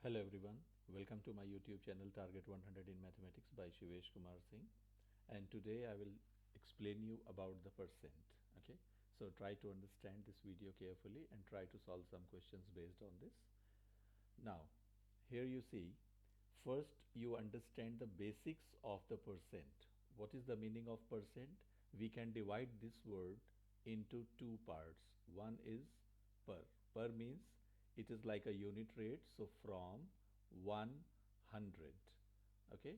Hello everyone, welcome to my YouTube channel Target 100 in Mathematics by Shivesh Kumar Singh, and today I will explain you about the percent. Okay, so try to understand this video carefully and try to solve some questions based on this. Now here you see, first you understand the basics of the percent. What is the meaning of percent? We can divide this word into two parts. One is per. Per means it is like a unit rate, so from 100. Okay,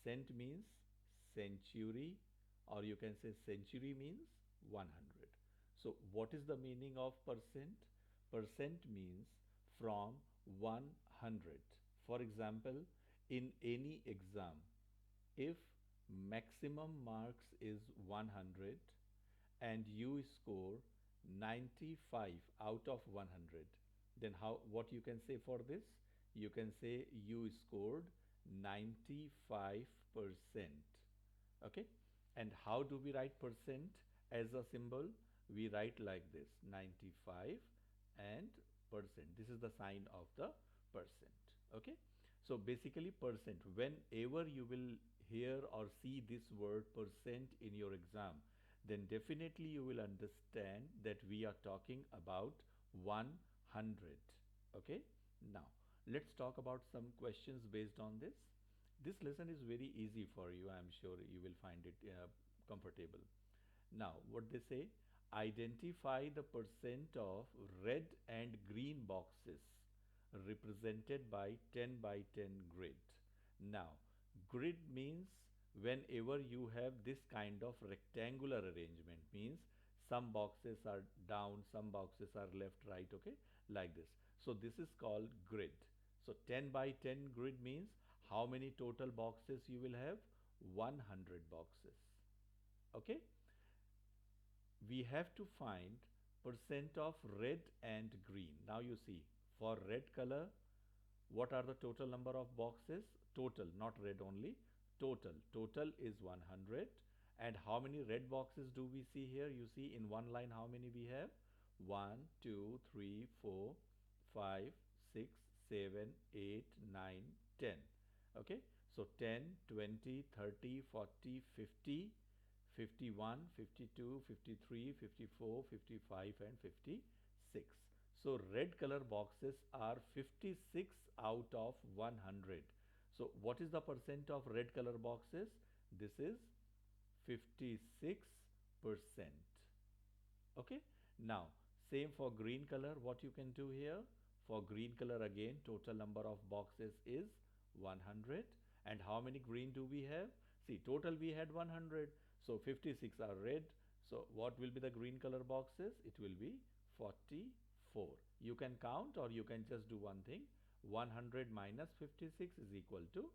cent means century, or you can say century means 100. So what is the meaning of percent? Percent means from 100. For example, in any exam, if maximum marks is 100 and you score 95 out of 100, then what you can say for this? You can say you scored 95%. Okay, and how do we write percent as a symbol? We write like this, 95 and percent. This is the sign of the percent. Okay, so basically percent, whenever you will hear or see this word percent in your exam, then definitely you will understand that we are talking about 100. Okay, now let's talk about some questions based on this. This lesson is very easy for you. I am sure you will find it comfortable. Now, what they say, identify the percent of red and green boxes represented by 10 by 10 grid. Now, grid means whenever you have this kind of rectangular arrangement, means some boxes are down, some boxes are left, right, okay, like this. So this is called grid. So 10 by 10 grid means how many total boxes you will have? 100 boxes. Okay, we have to find percent of red and green. Now you see, for red color, what are the total number of boxes? Total, not red only, total is 100. And how many red boxes do we see here? You see in one line how many we have? 1 2 3 4 5 6 7 8 9 10. Okay, so 10 20 30 40 50 51 52 53 54 55 and 56. So red color boxes are 56 out of 100. So what is the percent of red color boxes? This is 56%. Okay, now same for green color. What you can do here? For green color again, total number of boxes is 100. And how many green do we have? See, total we had 100, so 56 are red. So what will be the green color boxes? It will be 44. You can count, or you can just do one thing, 100 minus 56 is equal to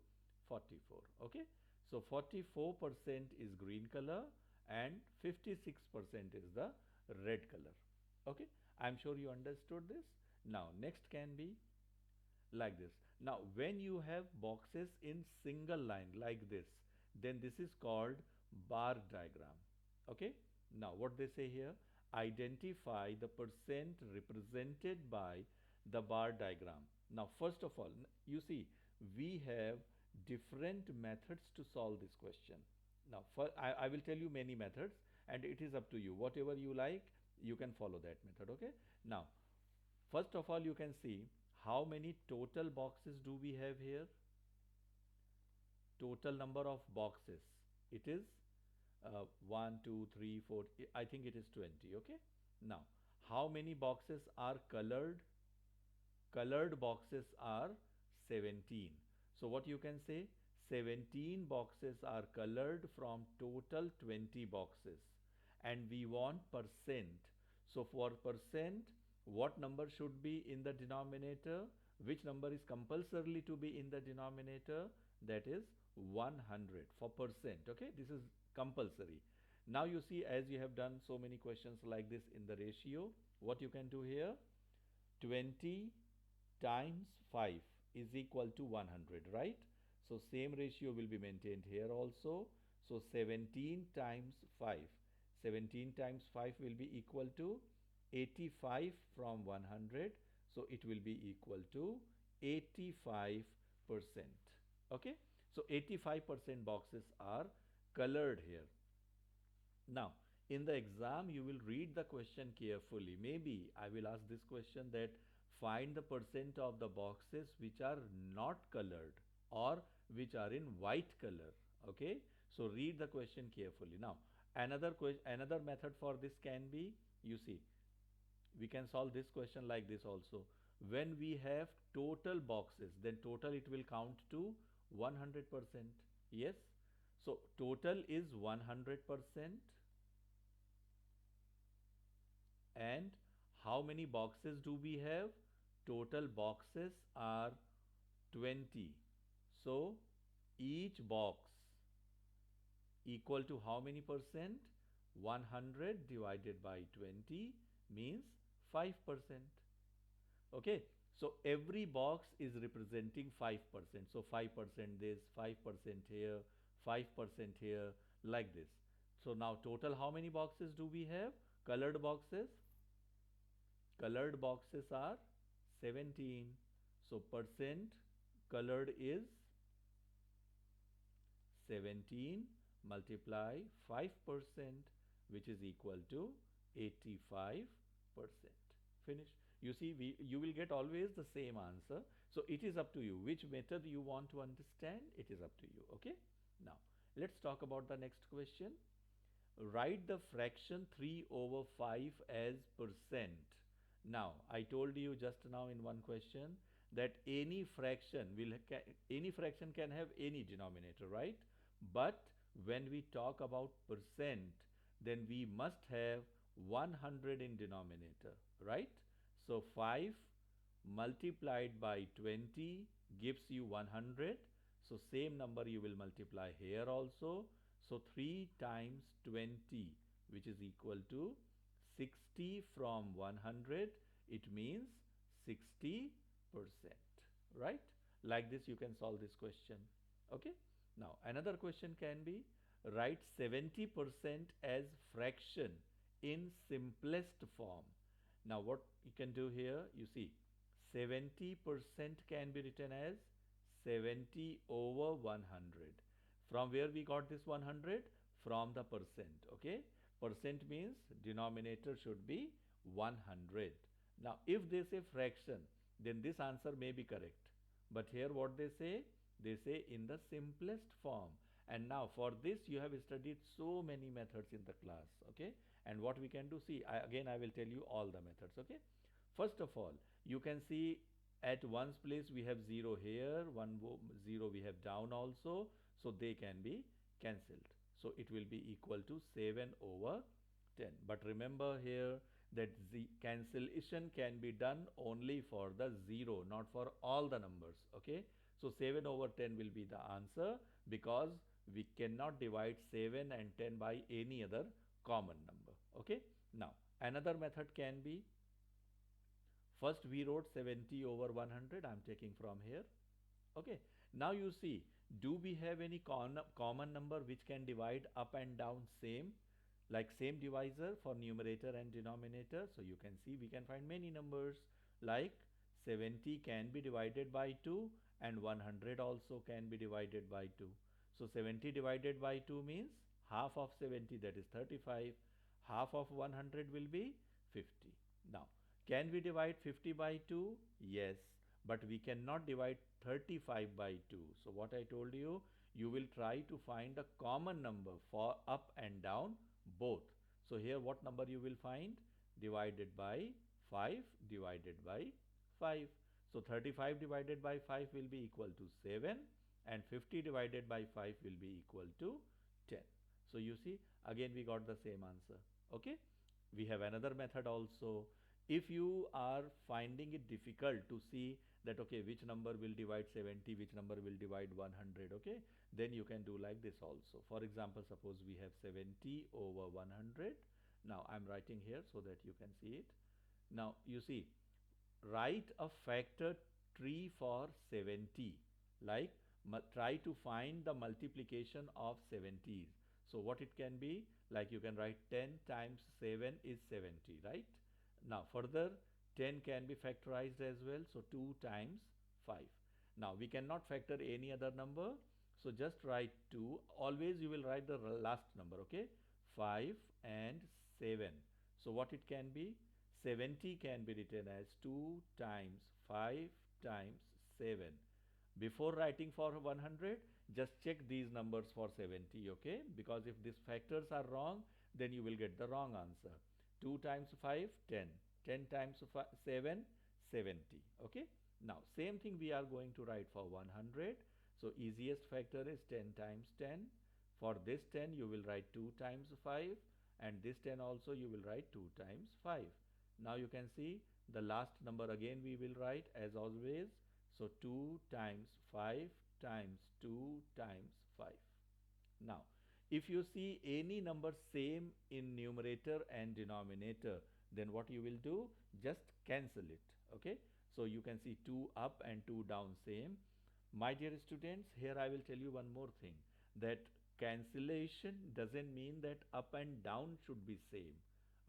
44. Okay, so 44% is green color and 56% is the red color. Okay, I'm sure you understood this. Now next can be like this. Now when you have boxes in single line like this, then this is called bar diagram. Okay, now what they say here, identify the percent represented by the bar diagram. Now first of all, you see, we have different methods to solve this question. Now I will tell you many methods, and it is up to you, whatever you like you can follow that method. Okay, now first of all, you can see how many total boxes do we have here? Total number of boxes. It is 1, 2, 3, 4. I think it is 20. Okay. Now, how many boxes are colored? Colored boxes are 17. So what you can say? 17 boxes are colored from total 20 boxes. And we want percent. So for percent, what number should be in the denominator? Which number is compulsorily to be in the denominator? That is 100 for percent. Okay, this is compulsory. Now you see, as you have done so many questions like this in the ratio, what you can do here? 20 times 5 is equal to 100, right? So same ratio will be maintained here also. So 17 times 5. 17 times 5 will be equal to 85 from 100. So it will be equal to 85%. Okay, so 85% boxes are colored here. Now, in the exam, you will read the question carefully. Maybe I will ask this question that find the percent of the boxes which are not colored or which are in white color. Okay, so read the question carefully. Now, another method for this can be, you see, we can solve this question like this also. When we have total boxes, then total it will count to 100%. Yes, so total is 100%. And how many boxes do we have? Total boxes are 20. So each box equal to how many percent? 100 divided by 20 means 5%. Okay, so every box is representing 5%. So 5% this, 5% here, 5% here, like this. So now total how many boxes do we have? Colored boxes. Colored boxes are 17. So percent colored is 17 multiply 5%, which is equal to 85%. Finish. You see, you will get always the same answer. So it is up to you which method you want to understand. It is up to you. Okay. Now let's talk about the next question. Write the fraction 3 over 5 as percent. Now, I told you just now in one question that any fraction can have any denominator, right? But when we talk about percent, then we must have 100 in denominator, right? So 5 multiplied by 20 gives you 100. So same number you will multiply here also. So 3 times 20, which is equal to 60 from 100, it means 60%, right? Like this you can solve this question. Okay. Now another question can be, write 70% as fraction in simplest form. Now what you can do here, you see, 70% can be written as 70 over 100. From where we got this 100? From the percent. Okay, percent means denominator should be 100. Now if they say fraction, then this answer may be correct, but here what they say in the simplest form. And now for this you have studied so many methods in the class. Okay, and what we can do, see, again I will tell you all the methods. Okay, first of all, you can see at ones place we have 0 here, 0 we have down also, so they can be cancelled. So it will be equal to 7 over 10. But remember here that the cancellation can be done only for the 0, not for all the numbers. Okay, so 7 over 10 will be the answer, because we cannot divide 7 and 10 by any other common number. Okay, now another method can be, first we wrote 70 over 100. I am taking from here. Okay, now you see, do we have any common number which can divide up and down same, like same divisor for numerator and denominator? So you can see we can find many numbers, like 70 can be divided by 2 and 100 also can be divided by 2. So 70 divided by 2 means half of 70, that is 35. Half of 100 will be 50. Now, can we divide 50 by 2? Yes, but we cannot divide 35 by 2. So what I told you, you will try to find a common number for up and down both. So here what number you will find? Divided by 5 divided by 5. So 35 divided by 5 will be equal to 7 and 50 divided by 5 will be equal to 10. So you see, again we got the same answer. Okay, we have another method also. If you are finding it difficult to see that, okay, which number will divide 70, which number will divide 100, okay, then you can do like this also. For example, suppose we have 70 over 100. Now I'm writing here so that you can see it. Now you see, write a factor tree for 70, like try to find the multiplication of 70s. So what it can be, like you can write 10 times 7 is 70, right? Now further, 10 can be factorized as well. So 2 times 5. Now we cannot factor any other number, so just write 2. Always you will write the last number, okay? 5 and 7. So what it can be? 70 can be written as 2 times 5 times 7. Before writing for 100, just check these numbers for 70, okay? Because if these factors are wrong, then you will get the wrong answer. 2 times 5, 10. 10 times 7, 70, okay? Now, same thing we are going to write for 100. So, easiest factor is 10 times 10. For this 10, you will write 2 times 5, and this 10 also you will write 2 times 5. Now, you can see the last number again we will write as always. So 2 times 5 times 2 times 5. Now, if you see any number same in numerator and denominator, then what you will do? Just cancel it. Okay. So you can see 2 up and 2 down same. My dear students, here I will tell you one more thing, that cancellation doesn't mean that up and down should be same.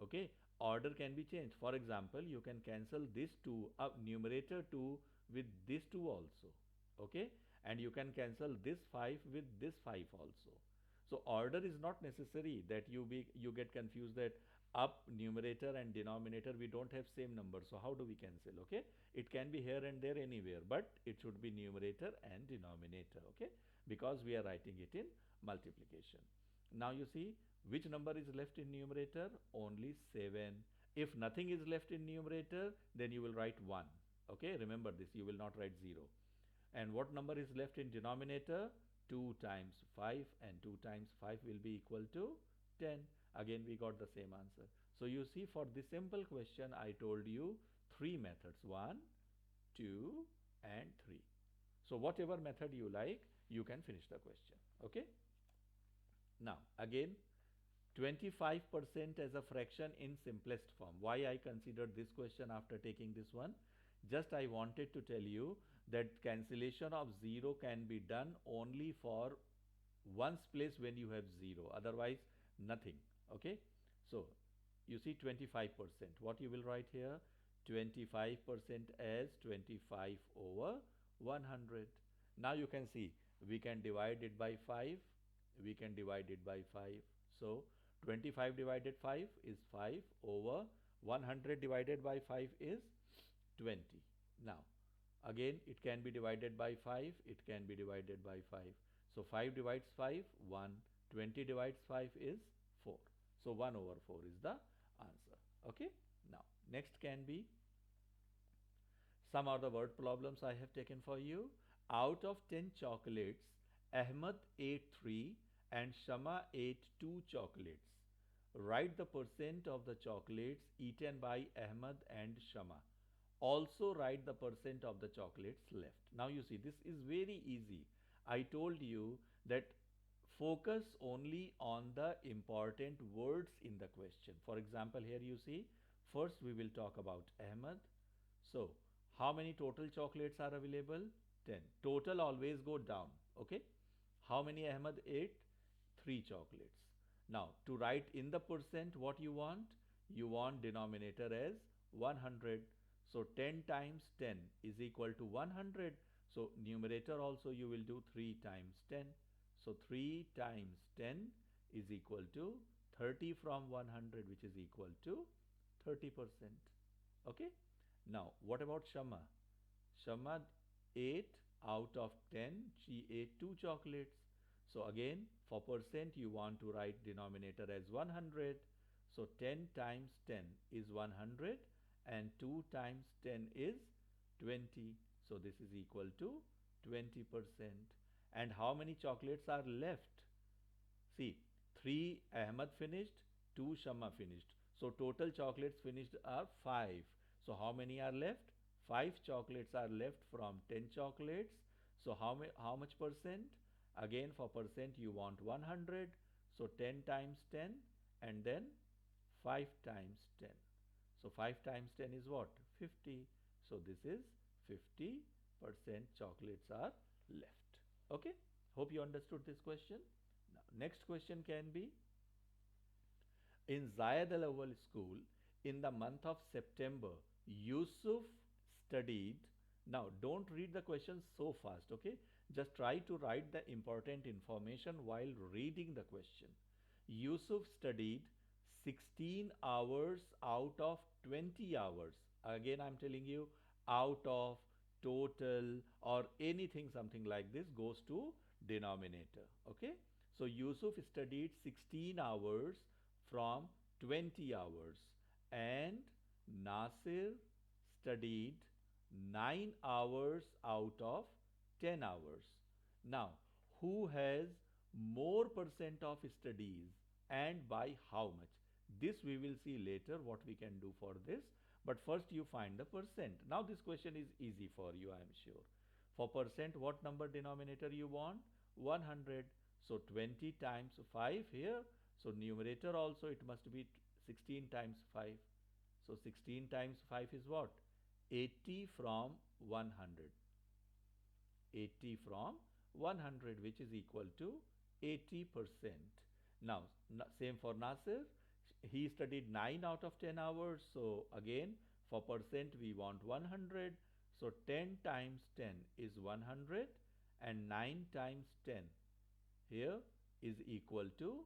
Okay. Order can be changed. For example, you can cancel this 2 up, numerator 2 with this 2 also, okay, and you can cancel this 5 with this 5 also. So order is not necessary that you get confused that up numerator and denominator we don't have same number, so how do we cancel? Okay, it can be here and there anywhere, but it should be numerator and denominator, okay, because we are writing it in multiplication. Now you see which number is left in numerator? Only 7. If nothing is left in numerator, then you will write 1. Okay, remember this, you will not write 0. And what number is left in denominator? 2 times 5, and 2 times 5 will be equal to 10. Again we got the same answer. So you see, for this simple question I told you 3 methods, 1, 2 and 3. So whatever method you like, you can finish the question. Okay. Now again, 25% as a fraction in simplest form. Why I considered this question after taking this one? Just I wanted to tell you that cancellation of 0 can be done only for ones place when you have 0, otherwise nothing. Okay. So you see 25%. What you will write here? 25% as 25 over 100. Now you can see we can divide it by 5. We can divide it by 5. So 25 divided 5 is 5 over 100 divided by 5 is 20. Now again it can be divided by 5, it can be divided by 5. So 5 divides 5, 1, 20 divides 5 is 4. So 1 over 4 is the answer. Okay. Now next can be some other word problems I have taken for you. Out of 10 chocolates, Ahmed ate 3 and Shama ate 2 chocolates. Write the percent of the chocolates eaten by Ahmed and Shama. Also write the percent of the chocolates left. Now you see, this is very easy. I told you that focus only on the important words in the question. For example, here you see, first we will talk about Ahmed. So how many total chocolates are available? 10. Total always go down. Okay. How many Ahmed ate? 3 chocolates. Now to write in the percent what you want? You want denominator as 100. So 10 times 10 is equal to 100. So numerator also you will do 3 times 10. So 3 times 10 is equal to 30 from 100, which is equal to 30%. Okay. Now what about Shama? Shama ate out of 10, she ate 2 chocolates. So again, for percent you want to write denominator as 100. So 10 times 10 is 100 and 2 times 10 is 20. So this is equal to 20%. And how many chocolates are left? See, 3 Ahmed finished, 2 Shama finished. So total chocolates finished are 5. So how many are left? 5 chocolates are left from 10 chocolates. So how much percent? Again, for percent you want 100. So 10 times 10 and then 5 times 10. So 5 times 10 is what? 50. So this is 50% chocolates are left. Okay. Hope you understood this question. Now, next question can be, in Zayed Al Awwal school in the month of September, Yusuf studied Now, don't read the questions so fast, okay? Just try to write the important information while reading the question. Yusuf studied 16 hours out of 20 hours. Again, I'm telling you, out of, total, or anything, something like this goes to denominator, okay? So, Yusuf studied 16 hours from 20 hours, and Nasir studied 9 hours out of 10 hours. Now, who has more percent of studies and by how much? This we will see later what we can do for this. But first you find the percent. Now this question is easy for you, I am sure. For percent, what number denominator you want? 100. So 20 times 5 here. So numerator also it must be 16 times 5. So 16 times 5 is what? 80 from 100. 80 from 100, which is equal to 80%. Now, same for Nasir. He studied 9 out of 10 hours. So, again, for percent, we want 100. So, 10 times 10 is 100 and 9 times 10 here is equal to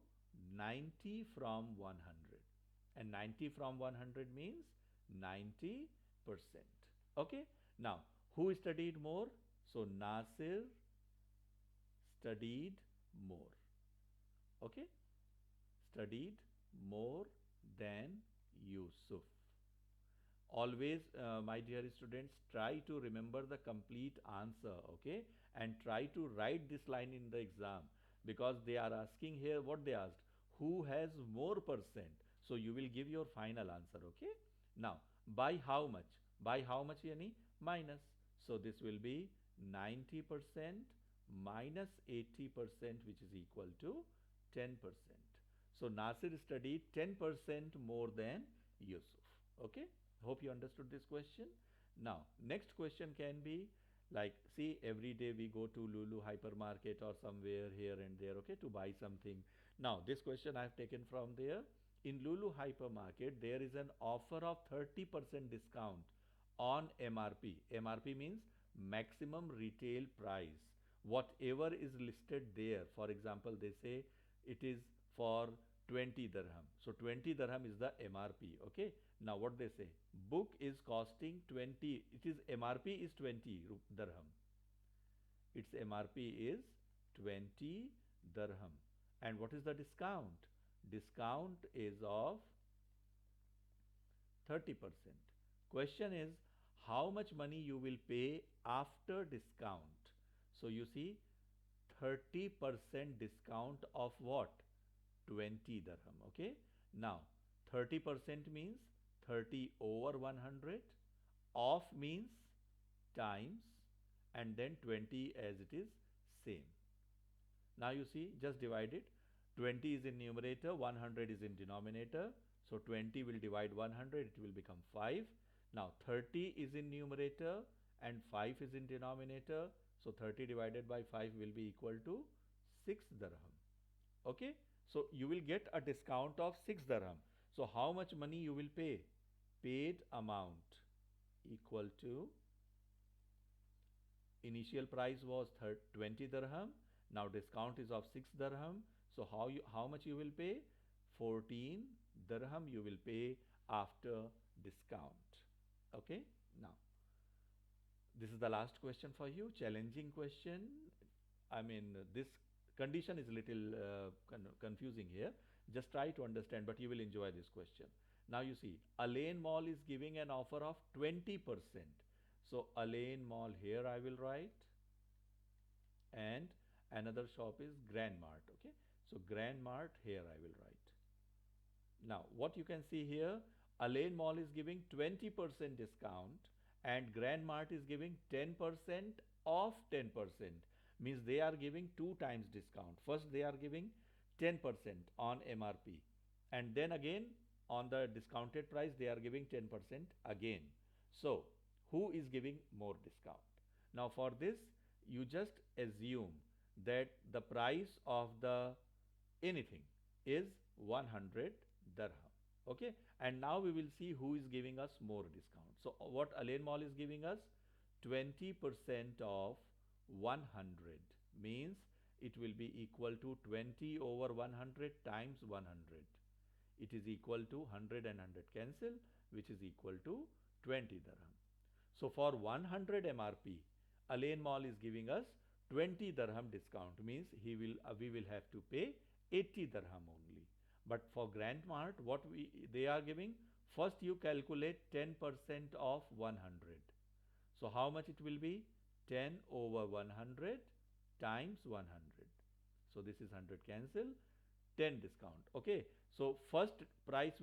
90 from 100. And 90 from 100 means 90%. Okay. Now, who studied more? So, Nasir studied more. Okay. Studied more than Yusuf. Always, my dear students, try to remember the complete answer, okay? And try to write this line in the exam, because they are asking here what they asked. Who has more percent? So you will give your final answer, okay? Now, by how much? By how much, yani? Minus. So this will be 90% minus 80%, which is equal to 10%. So Nasir studied 10% more than Yusuf. Okay? Hope you understood this question. Now, next question can be like, see, every day we go to Lulu hypermarket or somewhere here and there, okay, to buy something. Now, this question I have taken from there. In Lulu hypermarket, there is an offer of 30% discount on MRP. MRP means maximum retail price. Whatever is listed there, for example, they say it is for 20 dirham. So 20 dirham is the MRP. Okay. Now what they say? Book is costing 20. It is MRP is 20 dirham. Its MRP is 20 dirham. And what is the discount? Discount is of 30%. Question is how much money you will pay after discount. So you see 30% discount of what? 20 dirham. Okay. Now 30% means 30 over 100. Off means times, and then 20 as it is same. Now you see, just divide it. 20 is in numerator, 100 is in denominator. So 20 will divide 100, it will become 5. Now 30 is in numerator and 5 is in denominator. So 30 divided by 5 will be equal to 6 dirham. Okay. So you will get a discount of 6 dirham. So how much money you will pay? Paid amount equal to initial price was 20 dirham. Now discount is of 6 dirham. So how much you will pay? 14 dirham you will pay after discount. Okay. Now this is the last question for you. Challenging question. I mean, this condition is little confusing here. Just try to understand, but you will enjoy this question. Now you see, Alain Mall is giving an offer of 20%. So Alain Mall here I will write, and another shop is Grand Mart. Okay. So Grand Mart here I will write. Now what you can see here, Alain Mall is giving 20% discount and Grand Mart is giving 10% of 10%. Means they are giving 2 times discount. First they are giving 10% on MRP, and then again on the discounted price they are giving 10% again. So who is giving more discount? Now for this you just assume that the price of the anything is 100 dirham. Okay. And now we will see who is giving us more discount. So what Alain Mall is giving us? 20% of 100 means it will be equal to 20 over 100 times 100. It is equal to 100 and 100 cancel, which is equal to 20 dirham. So for 100 MRP, Alain Mall is giving us 20 dirham discount, means we will have to pay 80 dirham only. But for Grand Mart, what they are giving, first you calculate 10% of 100. So how much it will be? 10 over 100 times 100. So this is 100 cancel, 10 discount. Okay. So first price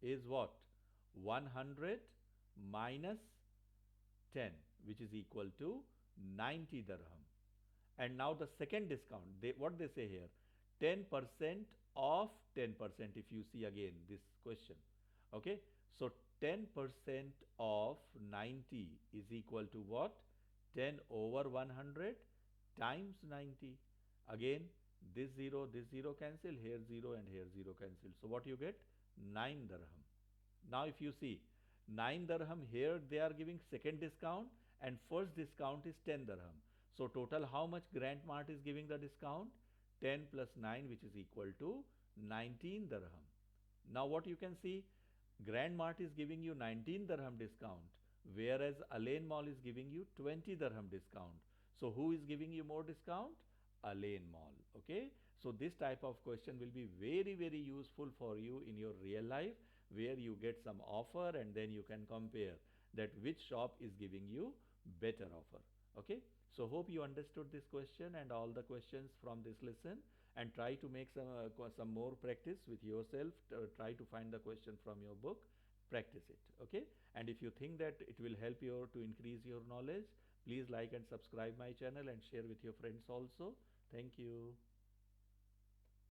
is what? 100 minus 10, which is equal to 90 dirham. And now the second discount, what they say here, 10% of 10%, if you see again this question. Okay, so 10% of 90 is equal to what? 10 over 100 times 90. Again, this 0 cancel, here 0 and here 0 cancel. So what you get? 9 dirham. Now if you see, 9 dirham, here they are giving second discount and first discount is 10 dirham. So total how much Grand Mart is giving the discount? 10 plus 9, which is equal to 19 dirham. Now what you can see, Grand Mart is giving you 19 dirham discount, whereas Alain Mall is giving you 20 dirham discount. So who is giving you more discount? Alain Mall. Okay, so this type of question will be very, very useful for you in your real life, where you get some offer and then you can compare that which shop is giving you better offer. Okay, so hope you understood this question and all the questions from this lesson, and try to make some more practice with yourself. Try to find the question from your book, practice it. Okay, and if you think that it will help you to increase your knowledge, please like and subscribe my channel and share with your friends also. Thank you.